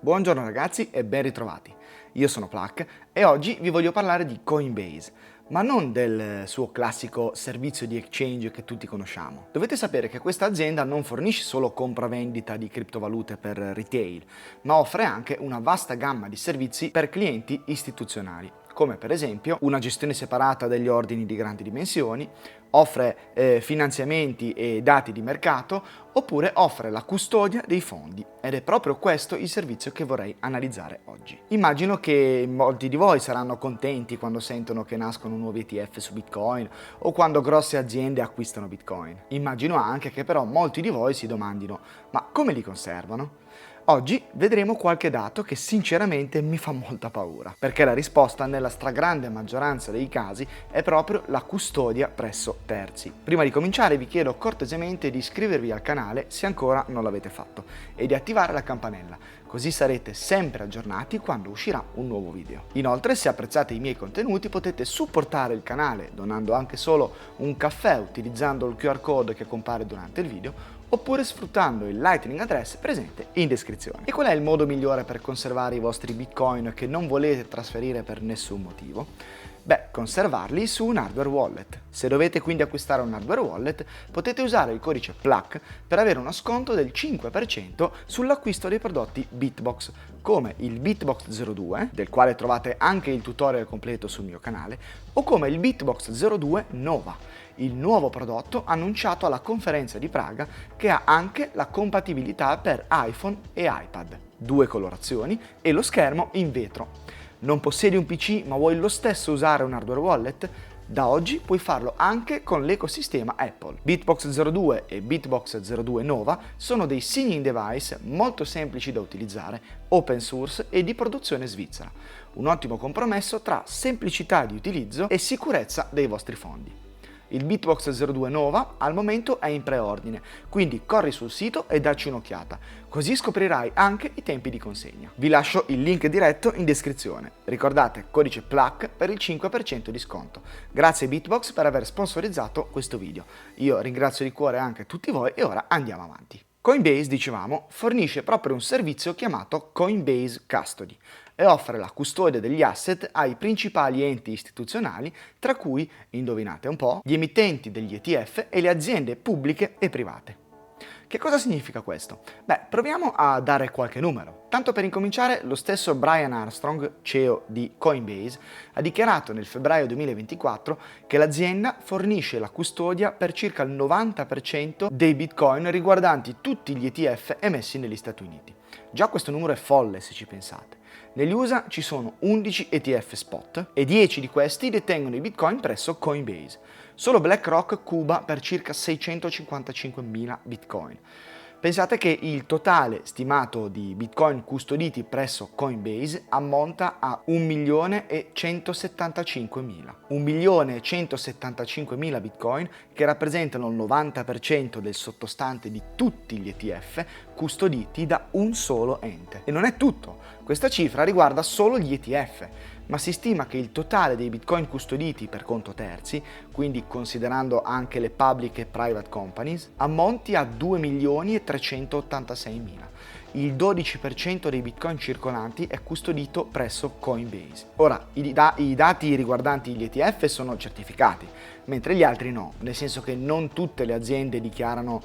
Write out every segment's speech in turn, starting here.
Buongiorno ragazzi e ben ritrovati. Io sono Plak e oggi vi voglio parlare di Coinbase, ma non del suo classico servizio di exchange che tutti conosciamo. Dovete sapere che questa azienda non fornisce solo compravendita di criptovalute per retail, ma offre anche una vasta gamma di servizi per clienti istituzionali, come per esempio una gestione separata degli ordini di grandi dimensioni, offre finanziamenti e dati di mercato, oppure offre la custodia dei fondi, ed è proprio questo il servizio che vorrei analizzare oggi. Immagino che molti di voi saranno contenti quando sentono che nascono nuovi ETF su Bitcoin o quando grosse aziende acquistano Bitcoin. Immagino anche che però molti di voi si domandino: ma come li conservano? Oggi vedremo qualche dato che sinceramente mi fa molta paura, perché la risposta nella stragrande maggioranza dei casi è proprio la custodia presso terzi. Prima di cominciare vi chiedo cortesemente di iscrivervi al canale se ancora non l'avete fatto e di attivare la campanella, così sarete sempre aggiornati quando uscirà un nuovo video. Inoltre, se apprezzate i miei contenuti, potete supportare il canale donando anche solo un caffè utilizzando il QR code che compare durante il video, oppure sfruttando il Lightning Address presente in descrizione. E qual è il modo migliore per conservare i vostri Bitcoin che non volete trasferire per nessun motivo? Beh, conservarli su un hardware wallet. Se dovete quindi acquistare un hardware wallet, potete usare il codice PLAK per avere uno sconto del 5% sull'acquisto dei prodotti Bitbox, come il Bitbox 02, del quale trovate anche il tutorial completo sul mio canale, o come il Bitbox 02 Nova, il nuovo prodotto annunciato alla conferenza di Praga che ha anche la compatibilità per iPhone e iPad, 2 colorazioni e lo schermo in vetro. Non possiedi un PC ma vuoi lo stesso usare un hardware wallet? Da oggi puoi farlo anche con l'ecosistema Apple. Bitbox 02 e Bitbox 02 Nova sono dei signing device molto semplici da utilizzare, open source e di produzione svizzera. Un ottimo compromesso tra semplicità di utilizzo e sicurezza dei vostri fondi. Il Bitbox 02 Nova al momento è in preordine, quindi corri sul sito e dacci un'occhiata, così scoprirai anche i tempi di consegna. Vi lascio il link diretto in descrizione. Ricordate, codice PLAK per il 5% di sconto. Grazie Bitbox per aver sponsorizzato questo video. Io ringrazio di cuore anche tutti voi e ora andiamo avanti. Coinbase, dicevamo, fornisce proprio un servizio chiamato Coinbase Custody e offre la custodia degli asset ai principali enti istituzionali, tra cui, indovinate un po', gli emittenti degli ETF e le aziende pubbliche e private. Che cosa significa questo? Beh, proviamo a dare qualche numero. Tanto per incominciare, lo stesso Brian Armstrong, CEO di Coinbase, ha dichiarato nel febbraio 2024 che l'azienda fornisce la custodia per circa il 90% dei Bitcoin riguardanti tutti gli ETF emessi negli Stati Uniti. Già questo numero è folle se ci pensate. Negli USA ci sono 11 ETF spot e 10 di questi detengono i Bitcoin presso Coinbase. Solo BlackRock cuba per circa 655.000 Bitcoin. Pensate che il totale stimato di Bitcoin custoditi presso Coinbase ammonta a 1.175.000. 1.175.000 Bitcoin che rappresentano il 90% del sottostante di tutti gli ETF custoditi da un solo ente. E non è tutto, questa cifra riguarda solo gli ETF, ma si stima che il totale dei Bitcoin custoditi per conto terzi, quindi considerando anche le public e private companies, ammonti a 2.386.000. Il 12% dei Bitcoin circolanti è custodito presso Coinbase. Ora, i dati riguardanti gli ETF sono certificati, mentre gli altri no, nel senso che non tutte le aziende dichiarano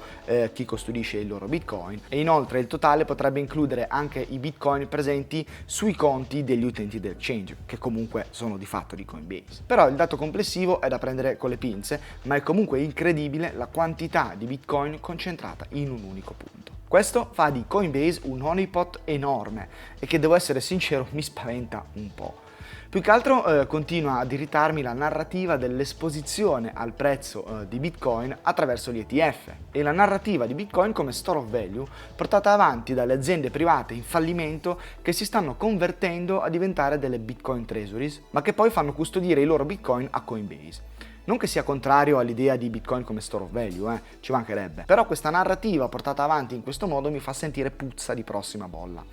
chi custodisce il loro Bitcoin, e inoltre il totale potrebbe includere anche i Bitcoin presenti sui conti degli utenti dell'exchange, che comunque sono di fatto di Coinbase. Però il dato complessivo è da prendere con le pinze, ma è comunque incredibile la quantità di Bitcoin concentrata in un unico punto. Questo fa di Coinbase un honeypot enorme e che, devo essere sincero, mi spaventa un po'. Più che altro continua ad irritarmi la narrativa dell'esposizione al prezzo di Bitcoin attraverso gli ETF e la narrativa di Bitcoin come store of value portata avanti dalle aziende private in fallimento che si stanno convertendo a diventare delle Bitcoin treasuries, ma che poi fanno custodire i loro Bitcoin a Coinbase. Non che sia contrario all'idea di Bitcoin come store of value, ci mancherebbe. Però questa narrativa portata avanti in questo modo mi fa sentire puzza di prossima bolla.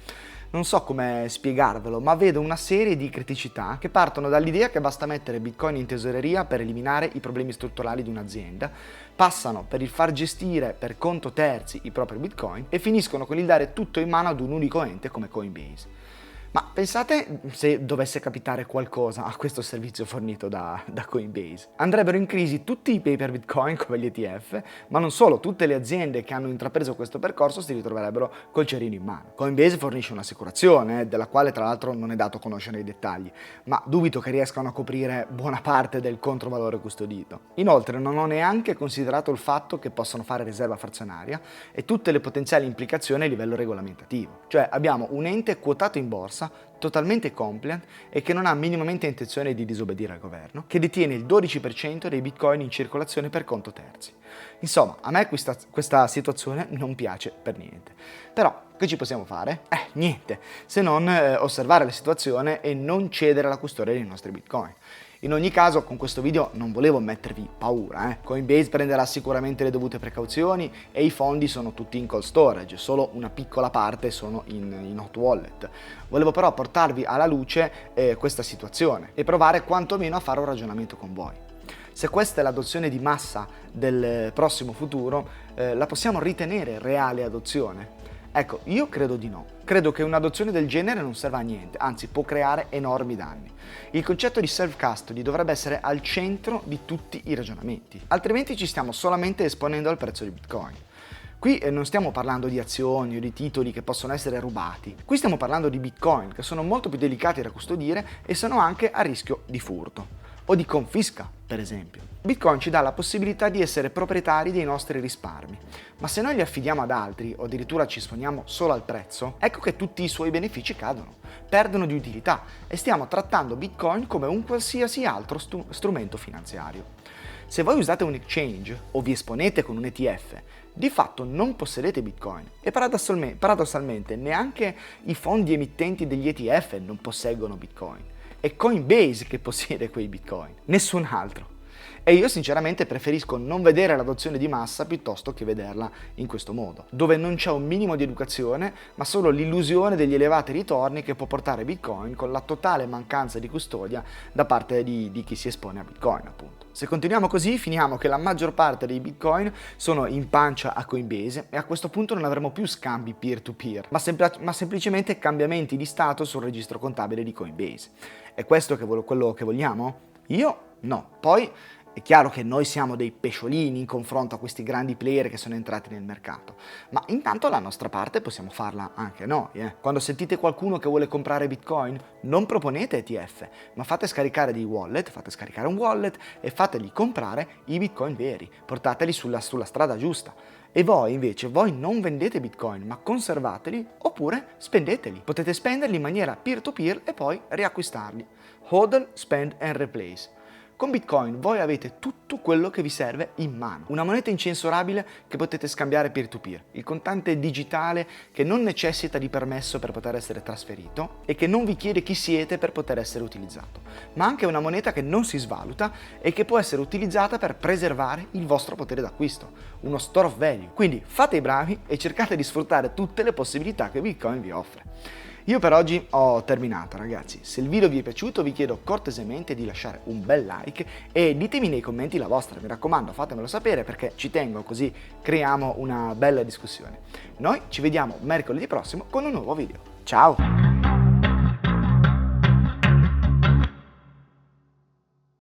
Non so come spiegarvelo, ma vedo una serie di criticità che partono dall'idea che basta mettere Bitcoin in tesoreria per eliminare i problemi strutturali di un'azienda, passano per il far gestire per conto terzi i propri Bitcoin e finiscono con il dare tutto in mano ad un unico ente come Coinbase. Ma pensate se dovesse capitare qualcosa a questo servizio fornito da Coinbase. Andrebbero in crisi tutti i paper Bitcoin come gli ETF, ma non solo, tutte le aziende che hanno intrapreso questo percorso si ritroverebbero col cerino in mano. Coinbase fornisce un'assicurazione, della quale tra l'altro non è dato conoscere i dettagli, ma dubito che riescano a coprire buona parte del controvalore custodito. Inoltre non ho neanche considerato il fatto che possono fare riserva frazionaria e tutte le potenziali implicazioni a livello regolamentativo. Cioè abbiamo un ente quotato in borsa, totalmente compliant e che non ha minimamente intenzione di disobbedire al governo, che detiene il 12% dei bitcoin in circolazione per conto terzi. Insomma, a me questa situazione non piace per niente. Però, che ci possiamo fare? Niente, se non osservare la situazione e non cedere la custodia dei nostri bitcoin. In ogni caso, con questo video non volevo mettervi paura. Coinbase prenderà sicuramente le dovute precauzioni e i fondi sono tutti in cold storage, solo una piccola parte sono in hot wallet. Volevo però portarvi alla luce questa situazione e provare quantomeno a fare un ragionamento con voi. Se questa è l'adozione di massa del prossimo futuro, la possiamo ritenere reale adozione? Ecco, io credo di no. Credo che un'adozione del genere non serva a niente, anzi può creare enormi danni. Il concetto di self-custody dovrebbe essere al centro di tutti i ragionamenti, altrimenti ci stiamo solamente esponendo al prezzo di Bitcoin. Qui non stiamo parlando di azioni o di titoli che possono essere rubati, qui stiamo parlando di Bitcoin che sono molto più delicati da custodire e sono anche a rischio di furto o di confisca, per esempio. Bitcoin ci dà la possibilità di essere proprietari dei nostri risparmi, ma se noi li affidiamo ad altri o addirittura ci esponiamo solo al prezzo, ecco che tutti i suoi benefici cadono, perdono di utilità e stiamo trattando Bitcoin come un qualsiasi altro strumento finanziario. Se voi usate un exchange o vi esponete con un ETF, di fatto non possedete Bitcoin e paradossalmente neanche i fondi emittenti degli ETF non posseggono Bitcoin. È Coinbase che possiede quei Bitcoin, nessun altro. E io sinceramente preferisco non vedere l'adozione di massa piuttosto che vederla in questo modo, dove non c'è un minimo di educazione, ma solo l'illusione degli elevati ritorni che può portare Bitcoin con la totale mancanza di custodia da parte di chi si espone a Bitcoin, appunto. Se continuiamo così, finiamo che la maggior parte dei Bitcoin sono in pancia a Coinbase e a questo punto non avremo più scambi peer-to-peer, ma semplicemente cambiamenti di stato sul registro contabile di Coinbase. È questo quello che vogliamo? Io no. Poi è chiaro che noi siamo dei pesciolini in confronto a questi grandi player che sono entrati nel mercato, ma intanto la nostra parte possiamo farla anche noi. Quando sentite qualcuno che vuole comprare Bitcoin, non proponete ETF, ma fate scaricare un wallet e fategli comprare i Bitcoin veri, portateli sulla strada giusta. E voi invece, non vendete Bitcoin, ma conservateli oppure spendeteli. Potete spenderli in maniera peer-to-peer e poi riacquistarli. Hodl, spend and replace. Con Bitcoin voi avete tutto quello che vi serve in mano, una moneta incensurabile che potete scambiare peer-to-peer, il contante digitale che non necessita di permesso per poter essere trasferito e che non vi chiede chi siete per poter essere utilizzato, ma anche una moneta che non si svaluta e che può essere utilizzata per preservare il vostro potere d'acquisto, uno store of value. Quindi fate i bravi e cercate di sfruttare tutte le possibilità che Bitcoin vi offre. Io per oggi ho terminato, ragazzi. Se il video vi è piaciuto vi chiedo cortesemente di lasciare un bel like e ditemi nei commenti la vostra, mi raccomando fatemelo sapere perché ci tengo, così creiamo una bella discussione. Noi ci vediamo mercoledì prossimo con un nuovo video. Ciao!